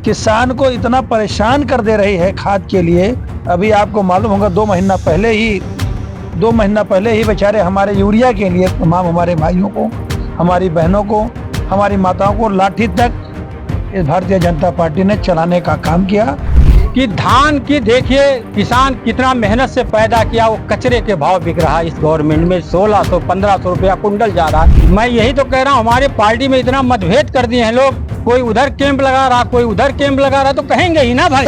किसान को इतना परेशान कर दे रही है खाद के लिए। अभी आपको मालूम होगा 2 महीना पहले ही बेचारे हमारे यूरिया के लिए तमाम हमारे भाइयों को, हमारी बहनों को, हमारी माताओं को लाठी तक इस भारतीय जनता पार्टी ने चलाने का काम किया। कि धान की देखिए किसान कितना मेहनत से पैदा किया, वो कचरे के भाव बिक रहा है। इस गवर्नमेंट में 1600-1500 रुपया कुंटल जा रहा है। मैं यही तो कह रहा हूँ, हमारे पार्टी में इतना मतभेद कर दिए हैं लोग, कोई उधर कैंप लगा रहा, कोई उधर कैंप लगा रहा, तो कहेंगे ही ना भाई।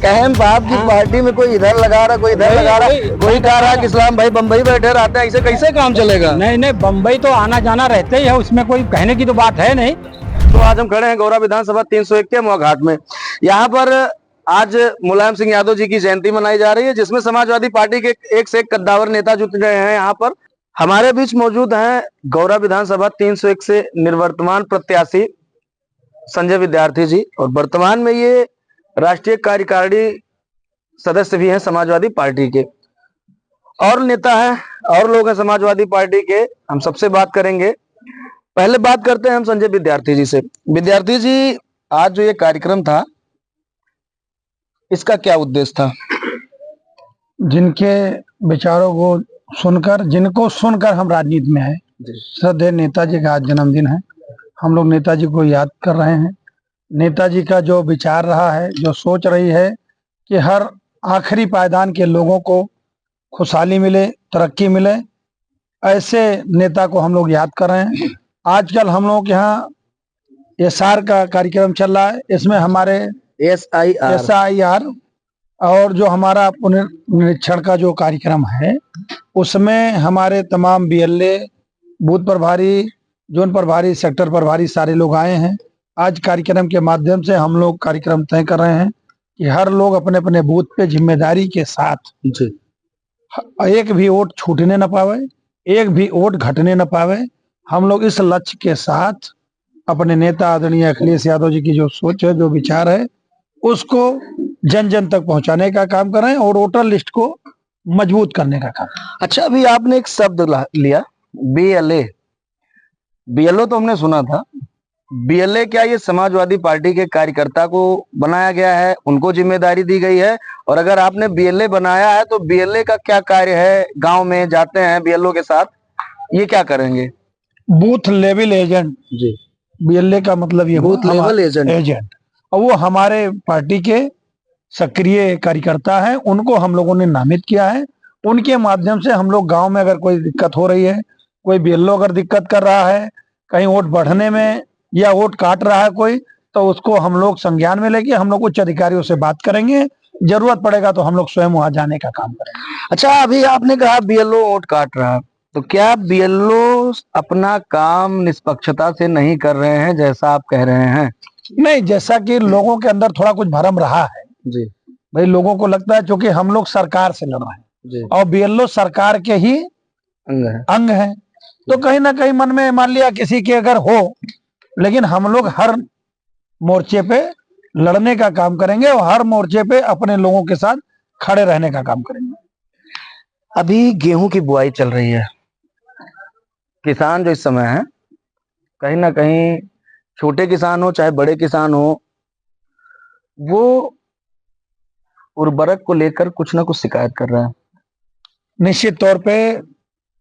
कैंप आपकी पार्टी में कोई इधर लगा रहा, कोई इधर लगा रहा, कोई कह रहा है कि इस्लाम भाई बम्बई बैठे रहते हैं, ऐसे कैसे काम चलेगा? नहीं, बम्बई तो आना जाना रहते ही है, उसमें कोई कहने की तो बात है नहीं। तो आज हम खड़े हैं गौरा विधानसभा 301 के मौघाट में। यहाँ पर आज मुलायम सिंह यादव जी की जयंती मनाई जा रही है, जिसमें समाजवादी पार्टी के एक से एक कद्दावर नेता जुट रहे हैं। यहाँ पर हमारे बीच मौजूद हैं गौरा विधानसभा 301 से निर्वर्तमान प्रत्याशी संजय विद्यार्थी जी, और वर्तमान में ये राष्ट्रीय कार्यकारिणी सदस्य भी हैं समाजवादी पार्टी के। और नेता हैं और लोग हैं समाजवादी पार्टी के, हम सबसे बात करेंगे। पहले बात करते हैं हम संजय विद्यार्थी जी से। विद्यार्थी जी, आज जो ये कार्यक्रम था, इसका क्या उद्देश्य था? जिनके विचारों को सुनकर हम राजनीति में हैं। श्रद्धेय नेताजी का आज जन्मदिन है। हम लोग नेताजी को याद कर रहे हैं। नेताजी का जो विचार रहा है, जो सोच रही है कि हर आखिरी पायदान के लोगों को खुशहाली मिले, तरक्की मिले, ऐसे नेता को हम लोग याद कर रहे हैं। आजकल हम लोग के यहाँ SR का कार्यक्रम चल रहा है। इसमें हमारे SIR और जो हमारा पुनरीक्षण का जो कार्यक्रम है, उसमें हमारे तमाम BLA, बूथ प्रभारी, जोन प्रभारी, सेक्टर प्रभारी सारे लोग आए हैं। आज कार्यक्रम के माध्यम से हम लोग कार्यक्रम तय कर रहे हैं कि हर लोग अपने अपने बूथ पे जिम्मेदारी के साथ एक भी वोट छूटने न पावे, एक भी वोट घटने न पावे। हम लोग इस लक्ष्य के साथ अपने नेता आदरणीय अखिलेश यादव जी की जो सोच है, जो विचार है, उसको जन जन तक पहुंचाने का काम कर रहे हैं और वोटर लिस्ट को मजबूत करने का काम। अच्छा, अभी आपने एक शब्द लिया BLA। BLO तो हमने सुना था। BLA क्या ये समाजवादी पार्टी के कार्यकर्ता को बनाया गया है, उनको जिम्मेदारी दी गई है? और अगर आपने BLA बनाया है तो BLA का क्या कार्य है? गांव में जाते हैं BLO के साथ, ये क्या करेंगे? बूथ लेवल एजेंट जी। BLA का मतलब ये बूथ लेवल एजेंट, और वो हमारे पार्टी के सक्रिय कार्यकर्ता हैं। उनको हम लोगों ने नामित किया है। उनके माध्यम से हम लोग गांव में अगर कोई दिक्कत हो रही है, कोई BLO अगर दिक्कत कर रहा है, कहीं वोट बढ़ने में या वोट काट रहा है कोई, तो उसको हम लोग संज्ञान में लेके हम लोग उच्च अधिकारियों से बात करेंगे। जरूरत पड़ेगा तो हम लोग स्वयं वहां जाने का काम करेंगे। अच्छा, अभी आपने कहा BLO वोट काट रहा है, तो क्या BLO अपना काम निष्पक्षता से नहीं कर रहे हैं जैसा आप कह रहे हैं? नहीं, जैसा कि लोगों के अंदर थोड़ा कुछ भरम रहा है जी भाई। लोगों को लगता है क्योंकि हम लोग सरकार से लड़ रहे हैं जी, और BLO सरकार के ही अंग है, तो कहीं ना कहीं मन में मान लिया किसी के अगर हो, लेकिन हम लोग हर मोर्चे पे लड़ने का काम करेंगे और हर मोर्चे पे अपने लोगों के साथ खड़े रहने का काम करेंगे। अभी गेहूं की बुआई चल रही है। किसान जो इस समय है, कहीं ना कहीं छोटे किसान हो चाहे बड़े किसान हो, वो उर्वरक को लेकर कुछ ना कुछ शिकायत कर रहा है। निश्चित तौर पे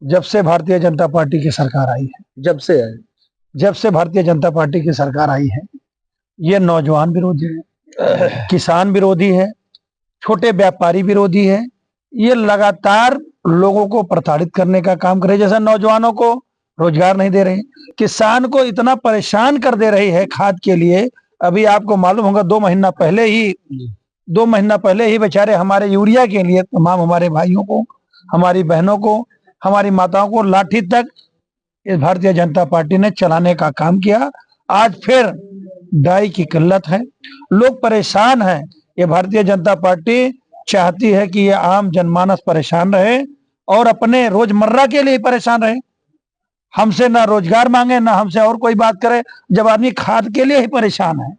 जब से भारतीय जनता पार्टी की सरकार आई है, जब से भारतीय जनता पार्टी की सरकार आई है, ये नौजवान विरोधी है, किसान विरोधी है, छोटे व्यापारी विरोधी है। ये लगातार लोगों को प्रताड़ित करने का काम करे, जैसे नौजवानों को रोजगार नहीं दे रहे, किसान को इतना परेशान कर दे रही है खाद के लिए। अभी आपको मालूम होगा 2 महीना पहले ही बेचारे हमारे यूरिया के लिए तमाम हमारे भाइयों को, हमारी बहनों को, हमारी माताओं को लाठी तक इस भारतीय जनता पार्टी ने चलाने का काम किया। आज फिर डाई की किल्लत है, लोग परेशान हैं। ये भारतीय जनता पार्टी चाहती है कि ये आम जनमानस परेशान रहे और अपने रोजमर्रा के लिए परेशान रहे। हमसे ना रोजगार मांगे, ना हमसे और कोई बात करे। जब आदमी खाद के लिए ही परेशान है,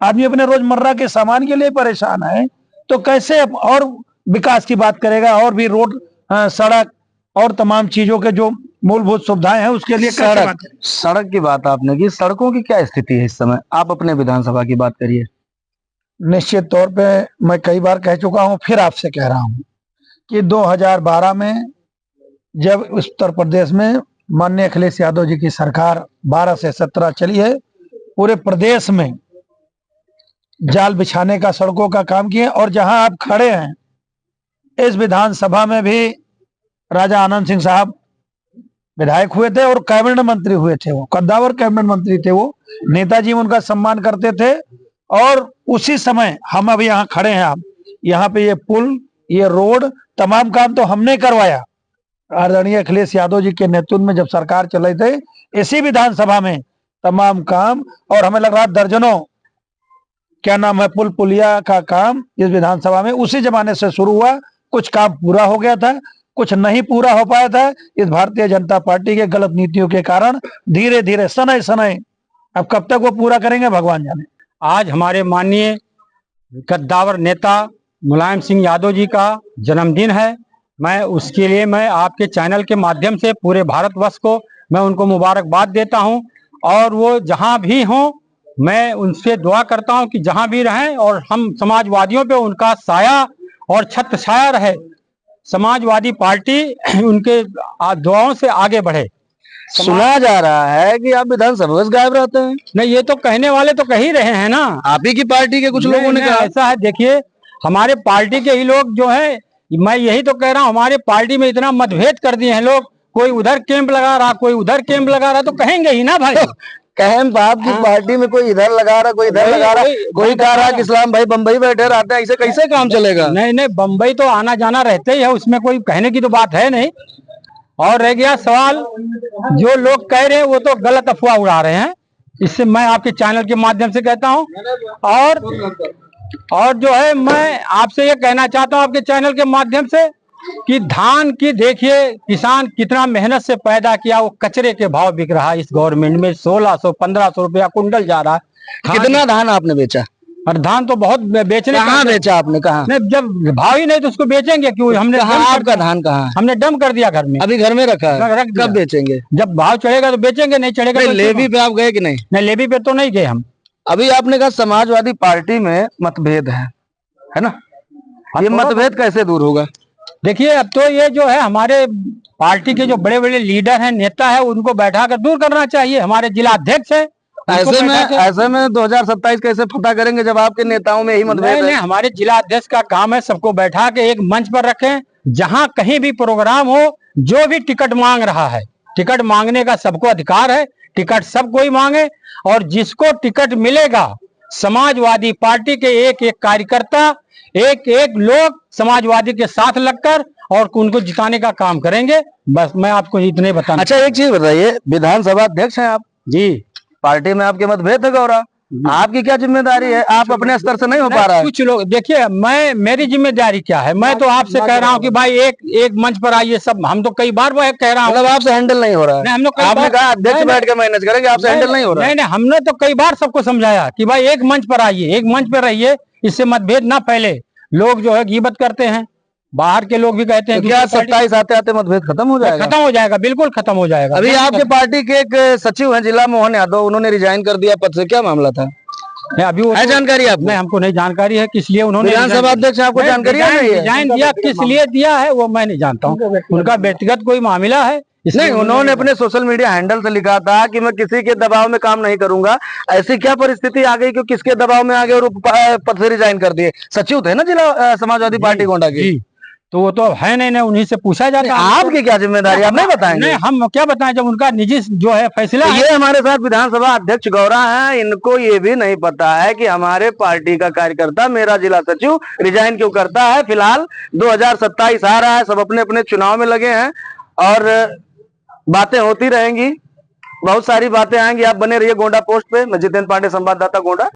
आदमी अपने रोजमर्रा के सामान के लिए परेशान है, तो कैसे और विकास की बात करेगा? और भी रोड, सड़क और तमाम चीजों के जो मूलभूत सुविधाएं हैं उसके लिए सड़क की बात आपने की। सड़कों की क्या स्थिति है इस समय? आप अपने विधानसभा की बात करिए। निश्चित तौर पे मैं कई बार कह चुका हूं, फिर आपसे कह रहा हूं कि 2012 में जब उत्तर प्रदेश में माननीय अखिलेश यादव जी की सरकार 12 से 17 चली है, पूरे प्रदेश में जाल बिछाने का, सड़कों का काम किए। और जहां आप खड़े हैं इस विधानसभा में भी राजा आनंद सिंह साहब विधायक हुए थे और कैबिनेट मंत्री हुए थे। वो कद्दावर कैबिनेट मंत्री थे। वो नेताजी उनका सम्मान करते थे। और उसी समय हम अभी यहाँ खड़े हैं, आप यहाँ पे ये पुल, ये रोड, तमाम काम तो हमने करवाया। आदरणीय अखिलेश यादव जी के नेतृत्व में जब सरकार चल रही थी, इसी विधानसभा में तमाम काम, और हमें लग रहा दर्जनों क्या नाम है पुल पुलिया का काम इस विधानसभा में उसी जमाने से शुरू हुआ। कुछ काम पूरा हो गया था, कुछ नहीं पूरा हो पाया था। इस भारतीय जनता पार्टी के गलत नीतियों के कारण धीरे धीरे सनय सनय, अब कब तक वो पूरा करेंगे भगवान जाने। आज हमारे माननीय कद्दावर नेता मुलायम सिंह यादव जी का जन्मदिन है। मैं उसके लिए मैं आपके चैनल के माध्यम से पूरे भारतवर्ष को मैं उनको मुबारकबाद देता हूं। और वो जहां भी हों, मैं उनसे दुआ करता हूं कि जहां भी रहें और हम समाजवादियों पे उनका साया और छत्र छाया रहे। समाजवादी पार्टी उनके दुआओं से आगे बढ़े। सुना जा रहा है कि आप विधानसभा से गायब रहते हैं। नहीं, ये तो कहने वाले तो कह ही रहे हैं ना। आप ही की पार्टी के कुछ लोगों ने कहा। ऐसा है, देखिए हमारे पार्टी के ही लोग जो है, मैं यही तो कह रहा हूँ, हमारे पार्टी में इतना मतभेद कर दिए हैं लोग। कोई उधर कैंप लगा रहा, कोई उधर कैंप लगा रहा, तो कहेंगे ही ना भाई। कैंप आपकी पार्टी में कोई इधर लगा रहा, कोई इधर लगा रहा, कोई कह रहा कि इस्लाम भाई बम्बई बैठे रहते हैं, ऐसे कैसे काम चलेगा। नहीं नहीं, बम्बई तो आना जाना रहते ही है, उसमें कोई कहने की तो बात है नहीं। और रह गया सवाल, जो लोग कह रहे हैं वो तो गलत अफवाह उड़ा रहे हैं। इससे मैं आपके चैनल के माध्यम से कहता हूं। और जो है, मैं आपसे ये कहना चाहता हूं आपके चैनल के माध्यम से कि धान की देखिए किसान कितना मेहनत से पैदा किया, वो कचरे के भाव बिक रहा है इस गवर्नमेंट में। 1600-1500 रुपया कुंटल जा रहा है। कितना धान आपने बेचा? और धान तो बहुत बेचने। कहाँ बेचा आपने? कहाँ? नहीं, जब भाव ही नहीं तो उसको बेचेंगे क्यों? हमने आपका धान कहाँ? हमने डम कर दिया घर में। अभी घर में रखा है? रख दिया। कब बेचेंगे? जब भाव चढ़ेगा तो बेचेंगे, नहीं चढ़ेगा तो लेवी पे आप गए कि नहीं? नहीं, लेवी पे तो नहीं गए हम। अभी आपने कहा समाजवादी पार्टी में मतभेद है ना? ये मतभेद कैसे दूर होगा? देखिए, अब तो ये जो है हमारे पार्टी के जो बड़े बड़े लीडर हैं, नेता है, उनको बैठा कर दूर करना चाहिए। हमारे जिला अध्यक्ष है। ऐसे में 2027 कैसे फतह करेंगे जब आपके नेताओं में ही मतभेद है? हमारे जिला अध्यक्ष का काम है सबको बैठा के एक मंच पर रखें, जहां कहीं भी प्रोग्राम हो, जो भी टिकट मांग रहा है, टिकट मांगने का सबको अधिकार है। टिकट सब कोई मांगे, और जिसको टिकट मिलेगा, समाजवादी पार्टी के एक एक कार्यकर्ता, एक एक लोग समाजवादी के साथ लगकर और उनको जिताने का काम करेंगे। बस मैं आपको इतने बताना। अच्छा, एक चीज बताइए, विधानसभा अध्यक्ष हैं आप जी, पार्टी में आपके मतभेद है गौरा, आपकी क्या जिम्मेदारी है? आप अपने स्तर से नहीं हो पा रहा है। कुछ लोग, देखिए मेरी जिम्मेदारी क्या है? मैं तो आपसे कह रहा हूँ कि भाई एक मंच पर आइए सब। हम तो कई बार वो कह रहा हूँ, मतलब आपसे हैंडल नहीं हो रहा है। आपने कहा अध्यक्ष बैठ के मैनेज करेंगे, आपसे हैंडल नहीं हो रहा है। नहीं, हमने तो कई बार सबको समझाया कि भाई एक मंच पर आइए, एक मंच पर रहिए, इससे मतभेद ना फैले। लोग जो है गीबत करते हैं, बाहर के लोग भी कहते हैं। तो क्या 27 आते आते मतभेद खत्म हो जाएगा? खत्म हो जाएगा, बिल्कुल खत्म हो जाएगा। अभी आपके पार्टी के एक सचिव हैं जिला मोहन यादव, उन्होंने रिजाइन कर दिया पद से, क्या मामला था? अभी वो है जानकारी आपको? नहीं, हमको नहीं जानकारी है किस लिए उन्होंने विधानसभा अध्यक्ष आपको जानकारी है? रिजाइन दिया, किस लिए दिया है वो मैं नहीं जानता हूँ। उनका व्यक्तिगत कोई मामला है? नहीं, उन्होंने अपने सोशल मीडिया हैंडल से लिखा था कि मैं किसी के दबाव में काम नहीं करूंगा। ऐसी क्या परिस्थिति आ गई कि किसके दबाव में आ गए और पद से रिजाइन कर दिए? सचिव थे ना जिला समाजवादी पार्टी गोंडा के। तो वो तो है नहीं, उन्हीं से पूछा जाता है। आपकी क्या जिम्मेदारी, आप नहीं बताएंगे? नहीं, हम क्या बताएं जब उनका निजी जो है फैसला है। ये हमारे साथ विधानसभा अध्यक्ष गौरा हैं, इनको ये भी नहीं पता है कि हमारे पार्टी का कार्यकर्ता, मेरा जिला सचिव रिजाइन क्यों करता है। फिलहाल 2027 आ रहा है, सब अपने अपने चुनाव में लगे हैं और बातें होती रहेंगी, बहुत सारी बातें आएंगी। आप बने रहिए गोंडा पोस्ट पे। मैं जितेंद्र पांडे, संवाददाता गोंडा।